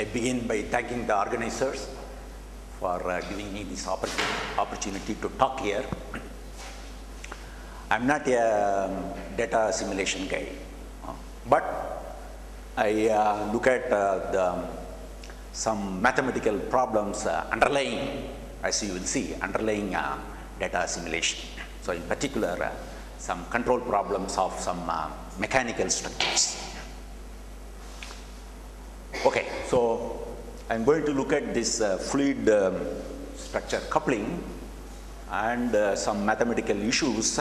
I begin by thanking the organizers for giving me this opportunity to talk here. I'm not a data assimilation guy, but I look at some mathematical problems underlying, as you will see, underlying data assimilation. So in particular, some control problems of some mechanical structures. Okay, so I'm going to look at this fluid structure coupling and some mathematical issues,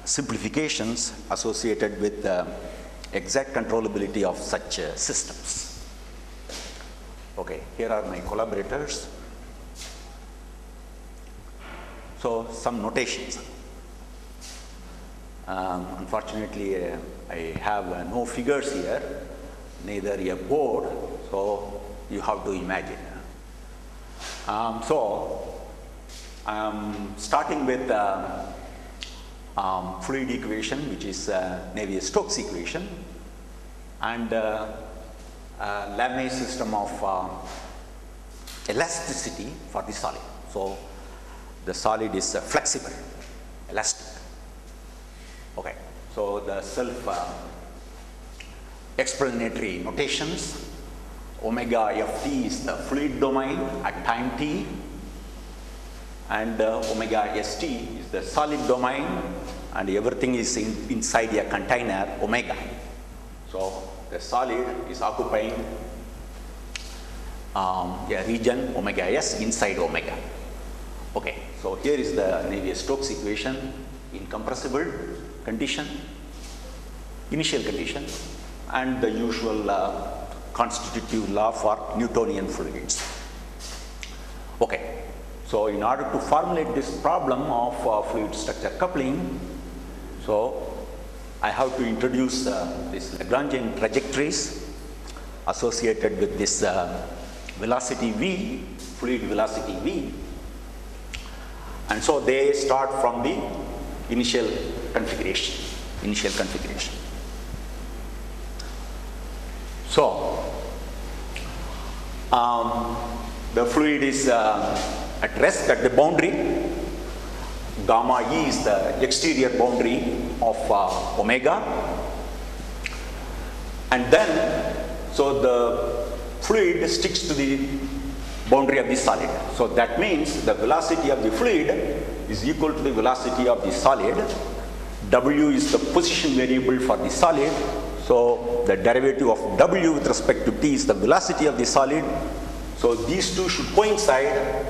simplifications associated with exact controllability of such systems. Okay, here are my collaborators. So some notations. Unfortunately, I have no figures here, neither a board, so you have to imagine. So I'm starting with fluid equation, which is Navier-Stokes equation, and Lamé system of elasticity for the solid. So the solid is flexible, elastic. Okay, so the self-explanatory notations. Omega ft is the fluid domain at time t, and omega st is the solid domain, and everything is inside a container omega. So the solid is occupying a region omega s inside omega. Okay, so here is the Navier-Stokes equation, incompressible condition, initial condition, and the usual constitutive law for Newtonian fluids. Okay, so in order to formulate this problem of fluid structure coupling, so I have to introduce these Lagrangian trajectories associated with this velocity v, fluid velocity v, and so they start from the initial configuration. So the fluid is at rest at the boundary. Gamma E is the exterior boundary of omega, and then so the fluid sticks to the boundary of the solid. So that means the velocity of the fluid is equal to the velocity of the solid. W is the position variable for the solid. So the derivative of W with respect to t is the velocity of the solid. So these two should coincide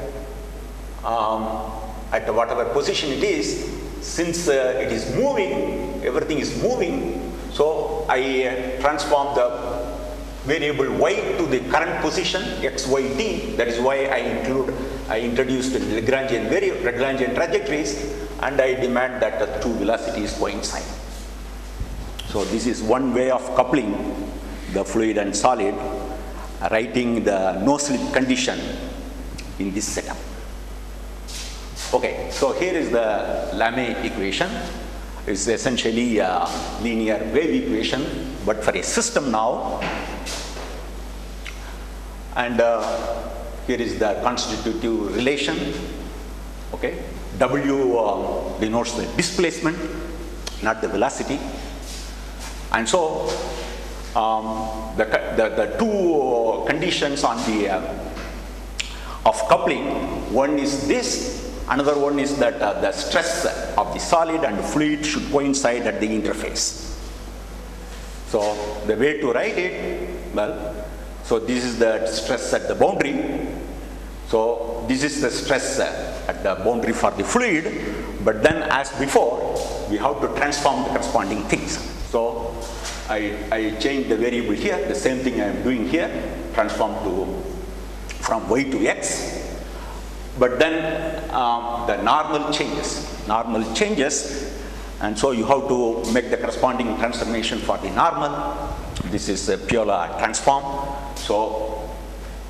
at whatever position it is. Since it is moving, everything is moving, so I transform the variable y to the current position, x, y, t. That is why I introduced the Lagrangian trajectories, and I demand that the two velocities coincide. So this is one way of coupling the fluid and solid, writing the no-slip condition in this setup. Okay, so here is the Lamé equation. It's essentially a linear wave equation, but for a system now. And here is the constitutive relation. Okay, W denotes the displacement, not the velocity. And so the two conditions on the of coupling, one is this, another one is that the stress of the solid and fluid should coincide at the interface. So the way to write it, well, so this is the stress at the boundary. So this is the stress at the boundary for the fluid, but then as before, we have to transform the corresponding things. So I change the variable here, the same thing I am doing here, transform from y to x, but then the normal changes, and so you have to make the corresponding transformation for the normal. This is a pure transform. So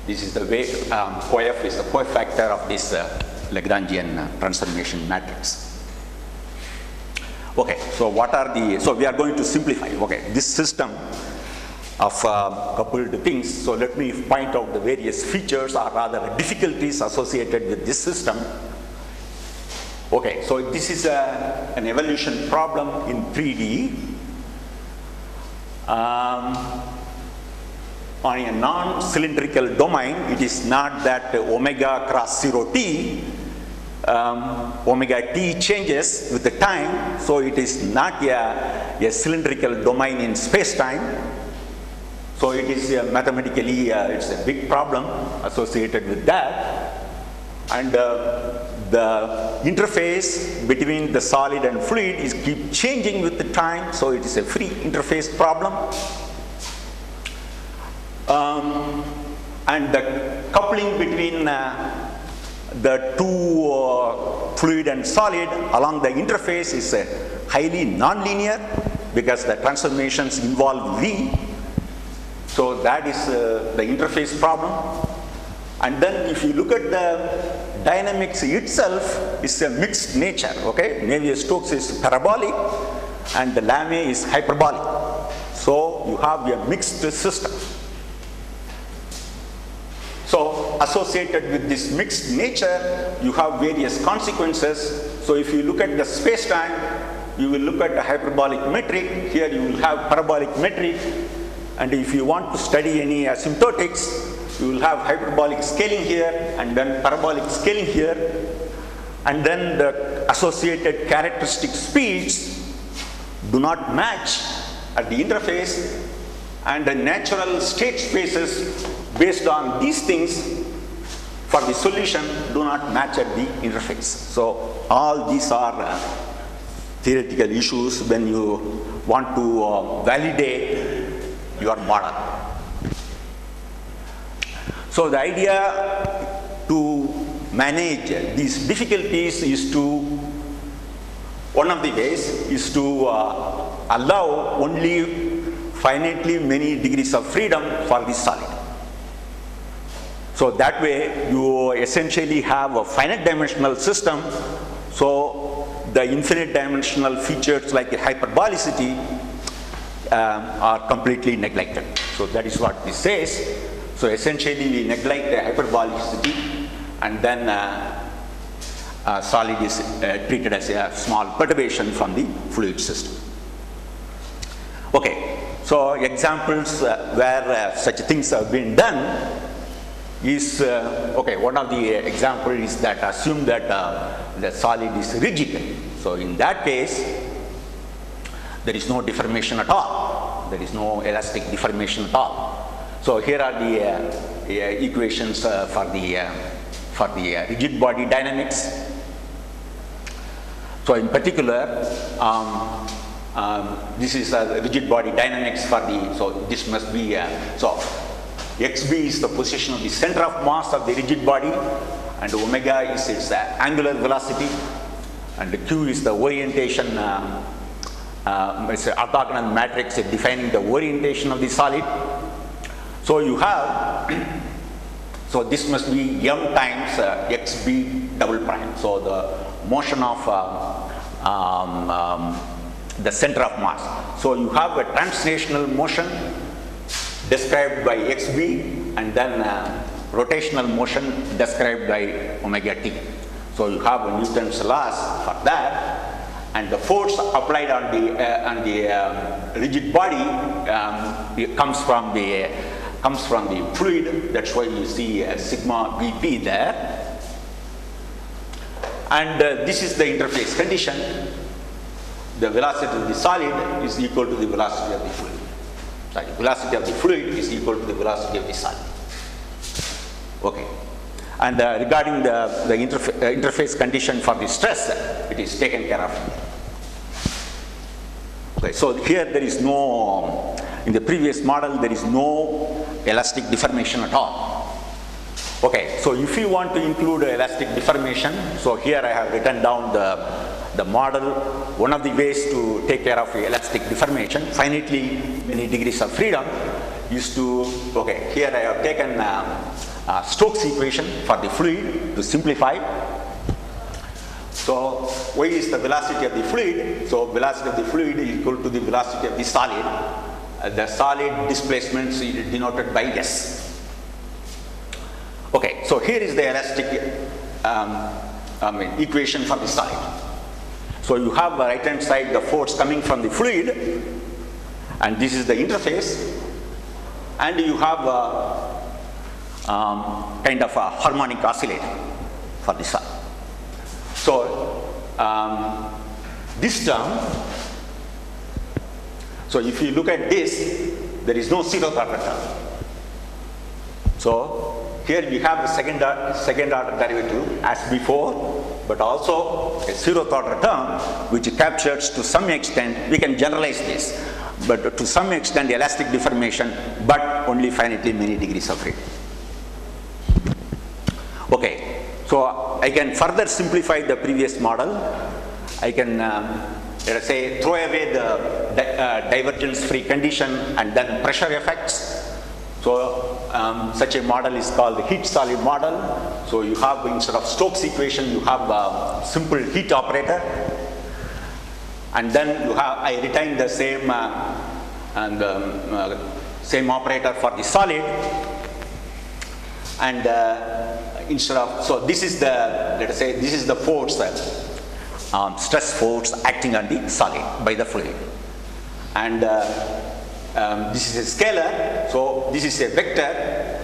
this is the way coef is the cofactor of this Lagrangian transformation matrix. Okay, so what are the, so we are going to simplify. Okay, this system coupled things. So let me point out the various features or rather difficulties associated with this system. Okay, so this is an evolution problem in 3D. On a non-cylindrical domain, it is not that omega cross 0t, omega t changes with the time, so it is not a cylindrical domain in space-time. So it is mathematically, it's a big problem associated with that. And the interface between the solid and fluid is keep changing with the time, so it is a free interface problem. And the coupling between the two fluid and solid along the interface is highly nonlinear because the transformations involve V. So that is the interface problem. And then if you look at the dynamics itself, it's a mixed nature, okay? Navier-Stokes is parabolic and the Lamé is hyperbolic. So you have a mixed system. So associated with this mixed nature, you have various consequences. So if you look at the space-time, you will look at the hyperbolic metric. Here you will have parabolic metric. And if you want to study any asymptotics, you will have hyperbolic scaling here and then parabolic scaling here. And then the associated characteristic speeds do not match at the interface, and the natural state spaces based on these things for the solution do not match at the interface. So all these are theoretical issues when you want to validate your model. So the idea to manage these difficulties is to, one of the ways is to allow only finitely many degrees of freedom for the solid. So that way you essentially have a finite dimensional system, so the infinite dimensional features like hyperbolicity are completely neglected. So that is what this says. So essentially we neglect the hyperbolicity, and then solid is treated as a small perturbation from the fluid system. Okay, so examples where such things have been done is, okay, one of the examples is that assume that the solid is rigid. So in that case, there is no deformation at all. There is no elastic deformation at all. So here are the equations for the rigid body dynamics. So in particular, this is a rigid body dynamics for the, so this must be, so xb is the position of the center of mass of the rigid body, and omega is its angular velocity, and the q is the orientation, it's an orthogonal matrix defining the orientation of the solid. So you have, so this must be m times xb double prime. So the motion of the center of mass. So you have a translational motion described by xb, and then rotational motion described by omega t. So you have a Newton's laws for that, and the force applied on the rigid body it comes from the fluid. That's why you see sigma Vp there. And this is the interface condition. The velocity of the solid is equal to the velocity of the fluid. Sorry, velocity of the fluid is equal to the velocity of the solid. Okay. And regarding the interface condition for the stress, it is taken care of. Okay, so here there is no, in the previous model, there is no elastic deformation at all. Okay, so if you want to include elastic deformation, so here I have written down the model. One of the ways to take care of elastic deformation, finitely many degrees of freedom, is to, okay, here I have taken Stokes equation for the fluid to simplify. So y is the velocity of the fluid, so velocity of the fluid is equal to the velocity of the solid. the solid displacements denoted by S. Okay, so here is the elastic equation for the solid. So you have the right hand side the force coming from the fluid, and this is the interface, and you have kind of a harmonic oscillator for the solid. So this term, so if you look at this, there is no zeroth order term. So here we have the second order derivative as before, but also a zeroth order term which captures to some extent, we can generalize this, but to some extent elastic deformation, but only finitely many degrees of freedom. Okay, so I can further simplify the previous model. I can let us say throw away the divergence free condition and then pressure effects. So such a model is called the heat solid model. So you have, instead of Stokes equation, you have a simple heat operator, and then you have, I retain the same same operator for the solid, and instead of, so this is the, let us say this is the force, stress force acting on the solid by the fluid, and this is a scalar, so this is a vector,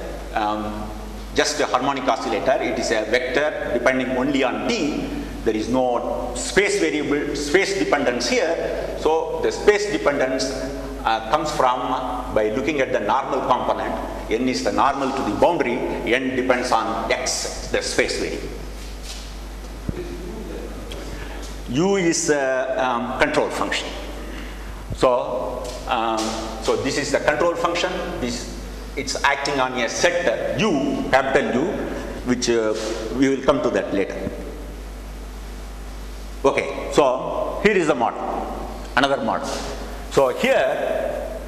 just a harmonic oscillator. It is a vector depending only on t. There is no space variable, space dependence here. So the space dependence comes from by looking at the normal component. N is the normal to the boundary, n depends on x, the space variable. U is a control function. So so this is the control function. It's acting on a set U, capital U, which we will come to that later. Okay, so here is the model, another model. So here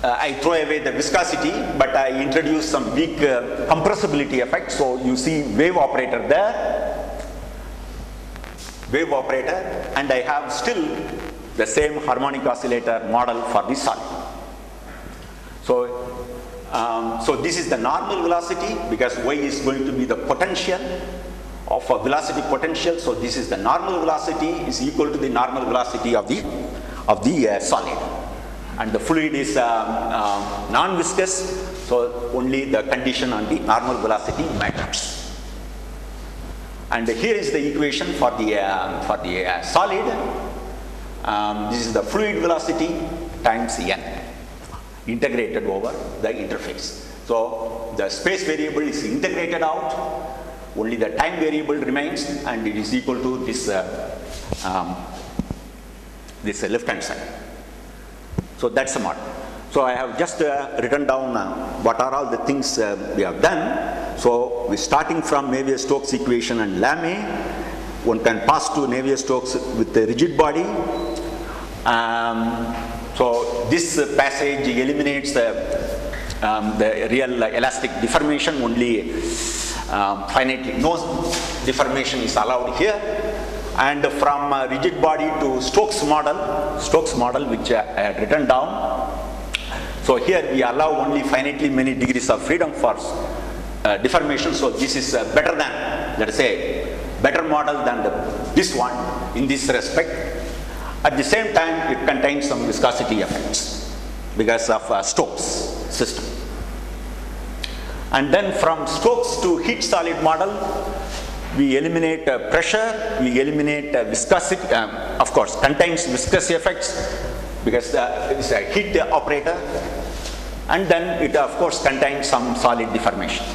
I throw away the viscosity, but I introduce some weak compressibility effect. So you see wave operator there, wave operator, and I have still the same harmonic oscillator model for the solid. So, so this is the normal velocity, because y is going to be the potential of a velocity potential. So this is the normal velocity is equal to the normal velocity of the solid, and the fluid is non-viscous. So only the condition on the normal velocity matters. And here is the equation for the solid. This is the fluid velocity times n, integrated over the interface. So the space variable is integrated out, only the time variable remains, and it is equal to this this left hand side. So that's the model. So I have just written down what are all the things we have done. So we're starting from Navier-Stokes equation and Lamy. One can pass to Navier-Stokes with the rigid body. So this passage eliminates the real elastic deformation. Only finitely no deformation is allowed here. And from rigid body to Stokes model, which I had written down. So here we allow only finitely many degrees of freedom for deformation. So this is better than, let us say, better model than this one in this respect. At the same time, it contains some viscosity effects because of Stokes system. And then from Stokes to heat solid model, we eliminate pressure, we eliminate viscosity, of course, contains viscous effects because it is a heat operator, and then it of course contains some solid deformation.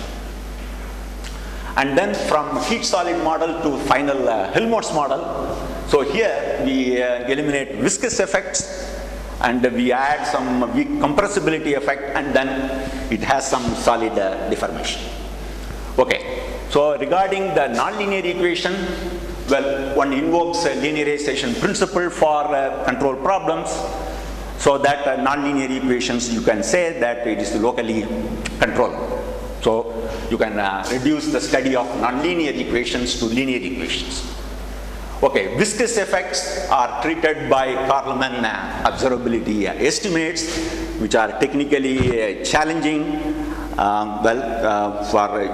And then from heat solid model to final Helmholtz model, so here we eliminate viscous effects, and we add some weak compressibility effect, and then it has some solid deformation. Okay, so regarding the nonlinear equation, well, one invokes a linearization principle for control problems, so that nonlinear equations, you can say that it is locally controllable. So you can reduce the study of nonlinear equations to linear equations. Okay, viscous effects are treated by Kalman observability estimates, which are technically challenging.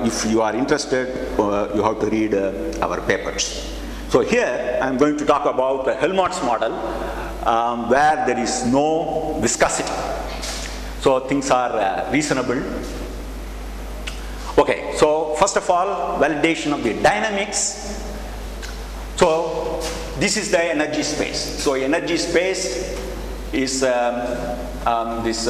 If you are interested, you have to read our papers. So here, I'm going to talk about the Helmholtz model, where there is no viscosity. So things are reasonable. Okay, so first of all, validation of the dynamics. So this is the energy space. So energy space is this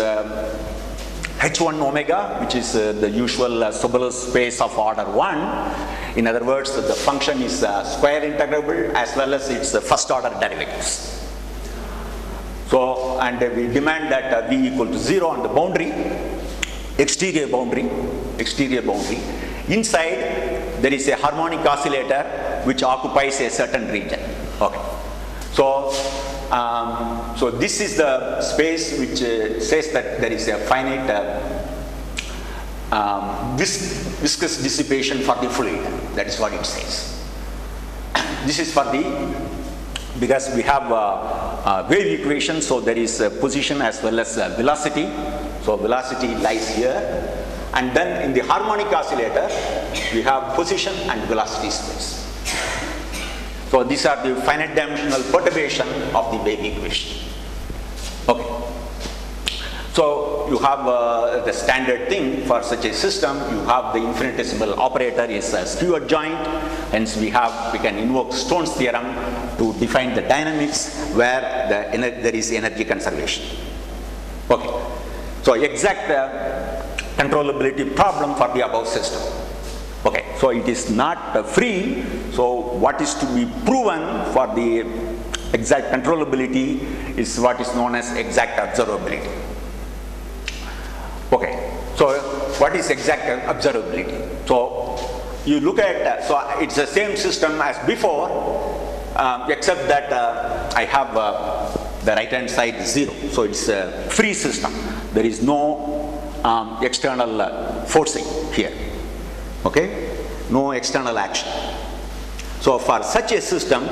H1 omega, which is the usual Sobolev space of order 1. In other words, the function is square integrable as well as its first order derivatives. So, and we demand that v equal to 0 on the boundary, exterior boundary. Inside, there is a harmonic oscillator which occupies a certain region. Okay. So, so this is the space which says that there is a finite viscous dissipation for the fluid. That is what it says. This is for the, because we have a wave equation, so there is a position as well as velocity. So velocity lies here. And then in the harmonic oscillator, we have position and velocity space. So these are the finite dimensional perturbation of the wave equation. Okay. So you have the standard thing for such a system. You have the infinitesimal operator is a skew adjoint. Hence we can invoke Stone's theorem to define the dynamics where there is energy conservation. Okay. So exact controllability problem for the above system. Okay, so it is not free. So what is to be proven for the exact controllability is what is known as exact observability. Okay, so what is exact observability? So you look at, so it's the same system as before, except that I have the right hand side is 0. So it's a free system. There is no external forcing here. Okay, no external action. So for such a system,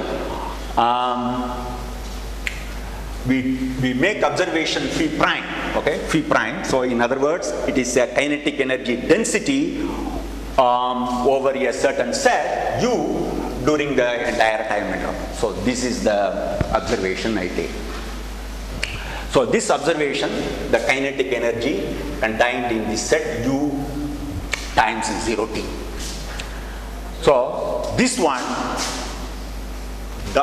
we make observation phi prime. Okay, phi prime. So in other words, it is a kinetic energy density over a certain set u during the entire time interval. So this is the observation I take. So this observation, the kinetic energy contained in the set u times 0t. So this one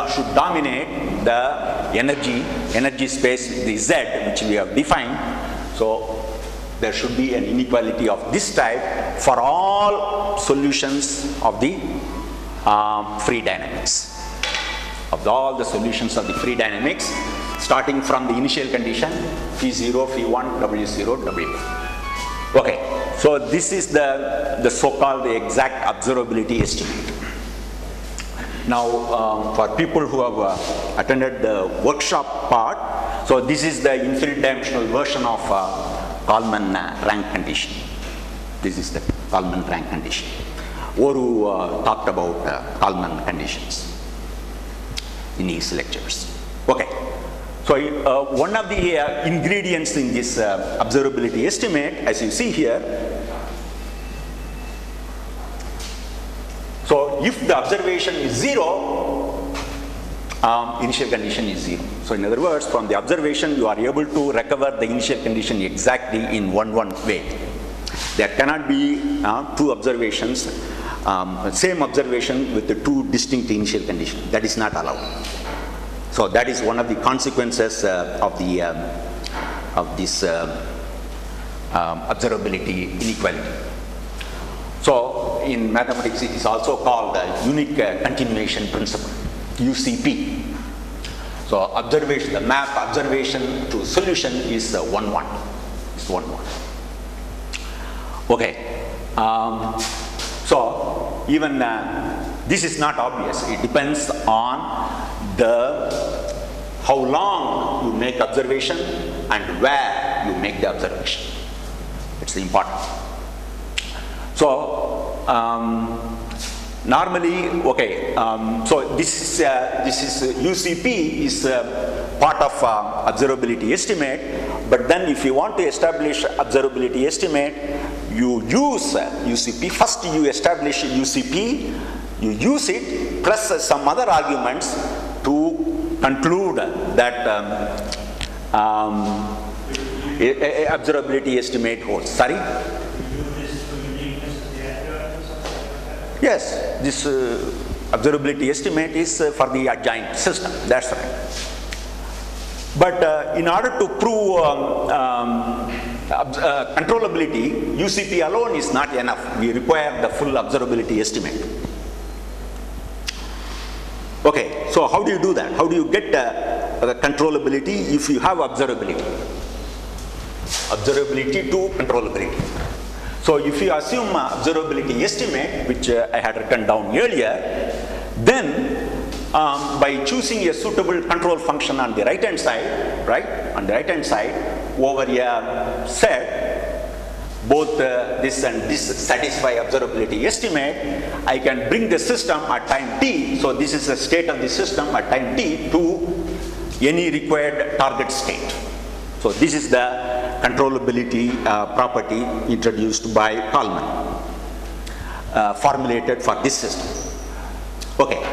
should dominate the energy space, the z, which we have defined. So there should be an inequality of this type for all solutions of the free dynamics. Of all the solutions of the free dynamics, starting from the initial condition, phi0, phi1, w0, w1. Okay, so this is the so-called exact observability estimate. Now, for people who have attended the workshop part, so this is the infinite dimensional version of Kalman rank condition. This is the Kalman rank condition. Oru talked about Kalman conditions in his lectures. Okay. So one of the ingredients in this observability estimate, as you see here, so if the observation is 0, initial condition is 0. So in other words, from the observation you are able to recover the initial condition exactly in one way. There cannot be two observations, same observation with the two distinct initial conditions. That is not allowed. So that is one of the consequences of this observability inequality. So in mathematics it is also called the unique continuation principle, UCP. So observation, the map observation to solution is 1-1. It's 1-1. Okay. So even this is not obvious. It depends on how long you make observation and where you make the observation. It's important. So Normally, okay, so this is UCP is part of observability estimate, but then if you want to establish observability estimate, you use UCP. First you establish UCP, you use it plus some other arguments to conclude that observability estimate holds. Sorry? Yes, this observability estimate is for the adjoint system, that's right. But in order to prove controllability, UCP alone is not enough. We require the full observability estimate. Okay, so how do you do that? How do you get the controllability if you have observability? Observability to controllability. So if you assume observability estimate, which I had written down earlier, then by choosing a suitable control function on the right hand side, right, on the right hand side, over a set, both this and this satisfy observability estimate, I can bring the system at time t, so this is the state of the system at time t, to any required target state. So this is the controllability property introduced by Kalman, formulated for this system. Okay,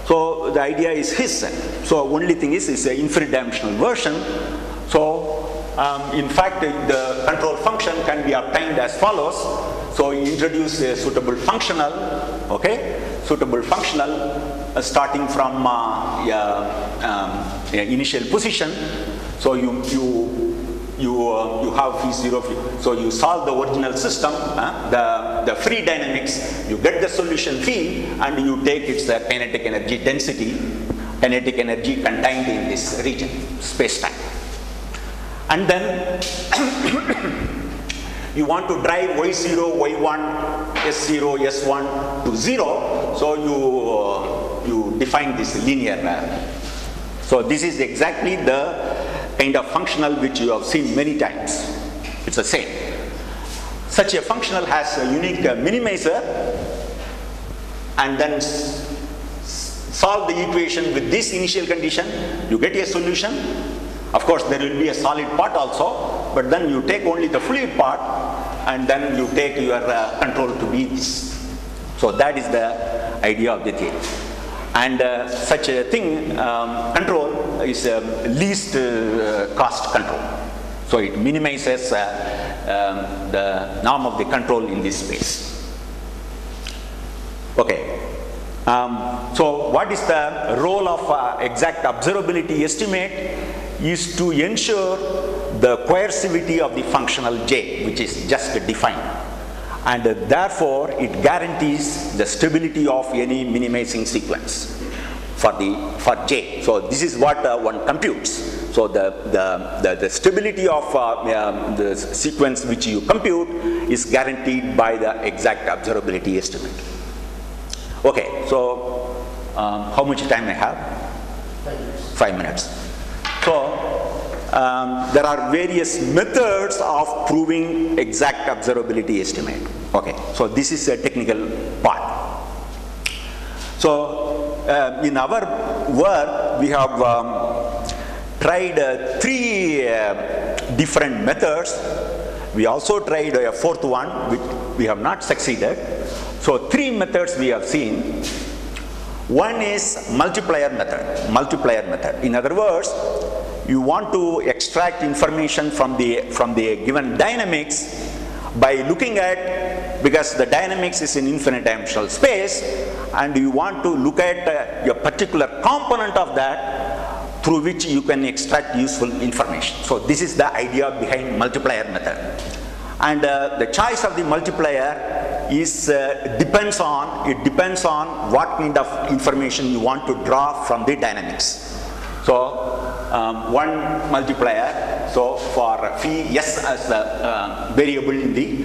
so the idea is his. So only thing is an infinite-dimensional version. So in fact, the control function can be obtained as follows. So you introduce a suitable functional, okay, suitable functional starting from initial position. So you have V0, so you solve the original system, the free dynamics, you get the solution V, and you take its kinetic energy density, kinetic energy contained in this region, space-time. And then you want to drive Y0, Y1, S0, S1 to 0, so you define this linear. So this is exactly the kind of functional which you have seen many times. It's the same. Such a functional has a unique minimizer, and then solve the equation with this initial condition, you get a solution. Of course, there will be a solid part also, but then you take only the fluid part, and then you take your control to be this. So that is the idea of the theory. And such a thing, control is least cost control. So it minimizes the norm of the control in this space. Okay. So what is the role of exact observability estimate is to ensure the coercivity of the functional J, which is just defined. And therefore it guarantees the stability of any minimizing sequence for J. So this is what one computes. So the stability of the sequence which you compute is guaranteed by the exact observability estimate. Okay, so how much time I have? 5 minutes. 5 minutes. So there are various methods of proving exact observability estimate. Okay, so this is a technical part. So in our work, we have tried 3 different methods. We also tried a 4th one, which we have not succeeded. So 3 methods we have seen. One is multiplier method. Multiplier method. In other words, you want to extract information from the given dynamics by looking at, because the dynamics is in infinite dimensional space, and you want to look at a particular component of that through which you can extract useful information. So this is the idea behind multiplier method. And the choice of the multiplier is depends on what kind of information you want to draw from the dynamics. So one multiplier, so for phi s as the variable in the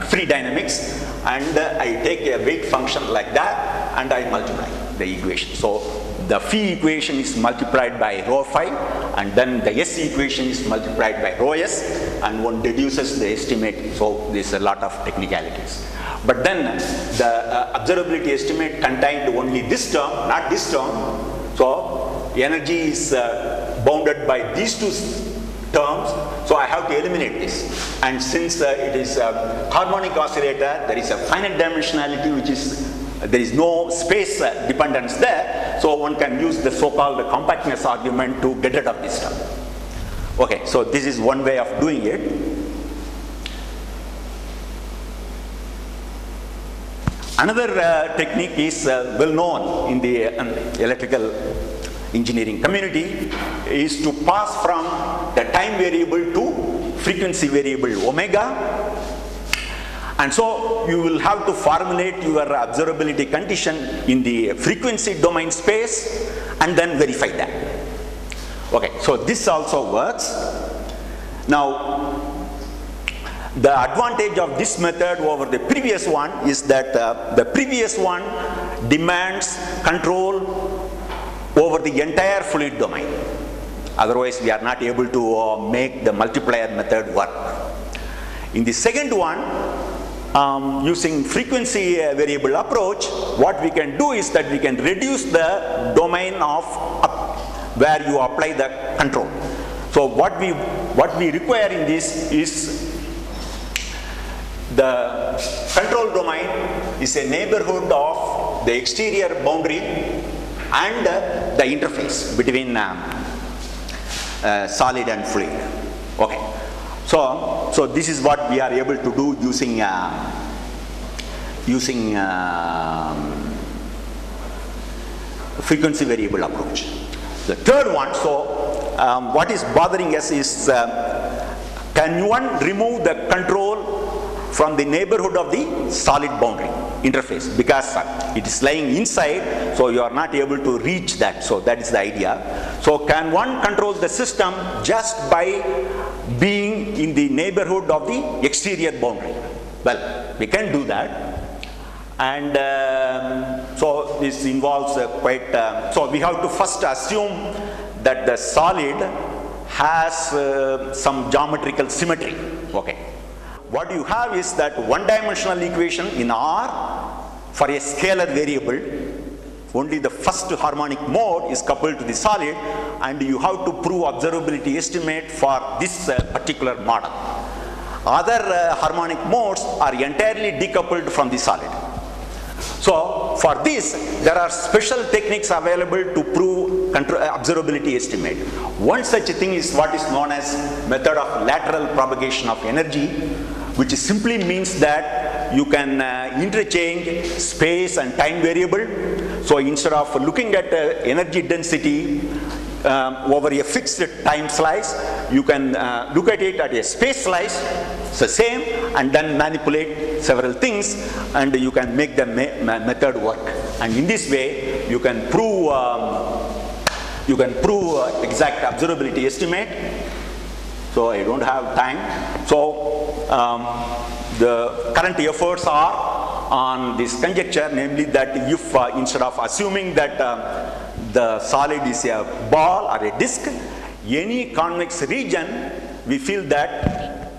free dynamics, and I take a weight function like that and I multiply the equation. So the phi equation is multiplied by rho phi, and then the S equation is multiplied by rho S, and one deduces the estimate. So there's a lot of technicalities. But then the observability estimate contained only this term, not this term. So energy is bounded by these two terms, so I have to eliminate this. And since it is a harmonic oscillator, there is a finite dimensionality, which is, there is no space dependence there, so one can use the so-called compactness argument to get rid of this term. Okay, so this is one way of doing it. Another technique is well known in the electrical engineering community, is to pass from the time variable to frequency variable omega. And so you will have to formulate your observability condition in the frequency domain space and then verify that. Okay, so this also works. Now, the advantage of this method over the previous one is that the previous one demands control over the entire fluid domain. Otherwise, we are not able to make the multiplier method work. In the second one, using frequency variable approach, what we can do is that we can reduce the domain of where you apply the control. So what we require in this is the control domain is a neighborhood of the exterior boundary and the interface between solid and fluid. Okay, so this is what we are able to do using frequency variable approach. The third one, so what is bothering us is can one remove the control from the neighborhood of the solid boundary interface, because it is lying inside, so you are not able to reach that. So that is the idea. So can one control the system just by being in the neighborhood of the exterior boundary? Well, we can do that. And so this involves so we have to first assume that the solid has some geometrical symmetry. Okay. What you have is that one-dimensional equation in R for a scalar variable. Only the first harmonic mode is coupled to the solid, and you have to prove observability estimate for this particular model. Other harmonic modes are entirely decoupled from the solid. So for this, there are special techniques available to prove observability estimate. One such thing is what is known as method of lateral propagation of energy, which simply means that you can interchange space and time variable. So instead of looking at energy density over a fixed time slice, you can look at it at a space slice. It's the same, and then manipulate several things, and you can make the method work. And in this way, you can prove exact observability estimate. So I don't have time. So the current efforts are on this conjecture, namely that if instead of assuming that the solid is a ball or a disk, any convex region we feel that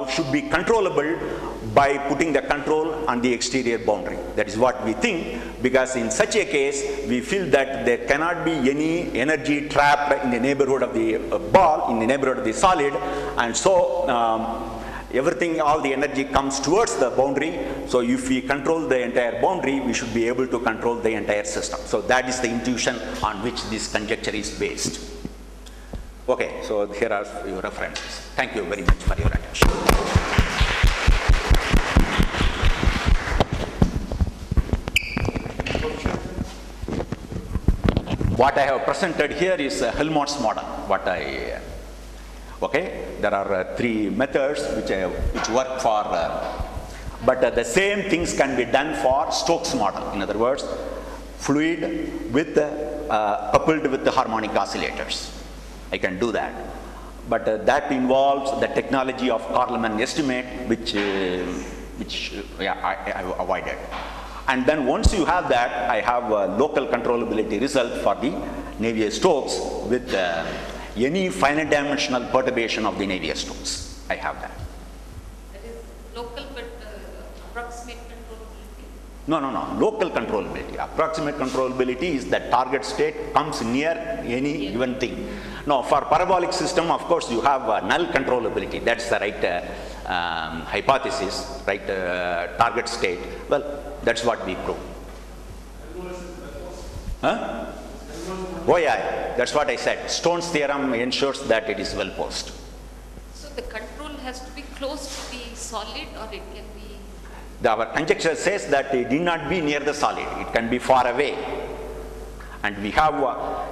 should be controllable by putting the control on the exterior boundary. That is what we think, because in such a case we feel that there cannot be any energy trapped in the neighborhood of the ball, in the neighborhood of the solid, and so all the energy comes towards the boundary. So if we control the entire boundary, we should be able to control the entire system. So that is the intuition on which this conjecture is based. Okay, so here are your references. Thank you very much for your attention. What I have presented here is Helmholtz model. Okay, there are three methods which work for, but the same things can be done for Stokes model. In other words, fluid with coupled with the harmonic oscillators. I can do that, but that involves the technology of Karlman estimate, which I avoided. And then once you have that, I have a local controllability result for the Navier-Stokes with any finite dimensional perturbation of the Navier-Stokes. I have that. That is local but approximate controllability? No. Local controllability. Approximate controllability is that target state comes near any given thing. Now, for parabolic system, of course, you have null controllability. That's the right hypothesis, right target state. Well, that's what we prove. Huh? Oh yeah, that's what I said. Stone's theorem ensures that it is well posed. So the control has to be close to the solid, or it can be? Our conjecture says that it need not be near the solid. It can be far away. And we have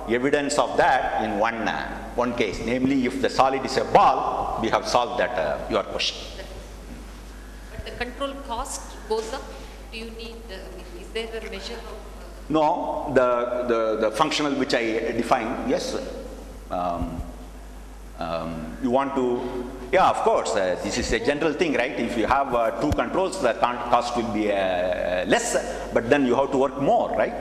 evidence of that in one case. Namely, if the solid is a ball, we have solved that your question. But the control cost goes up. Do you need, is there a measure of? No, the functional which I defined, yes. You want to, yeah, of course, this is a general thing, right? If you have two controls, the cost will be less, but then you have to work more, right?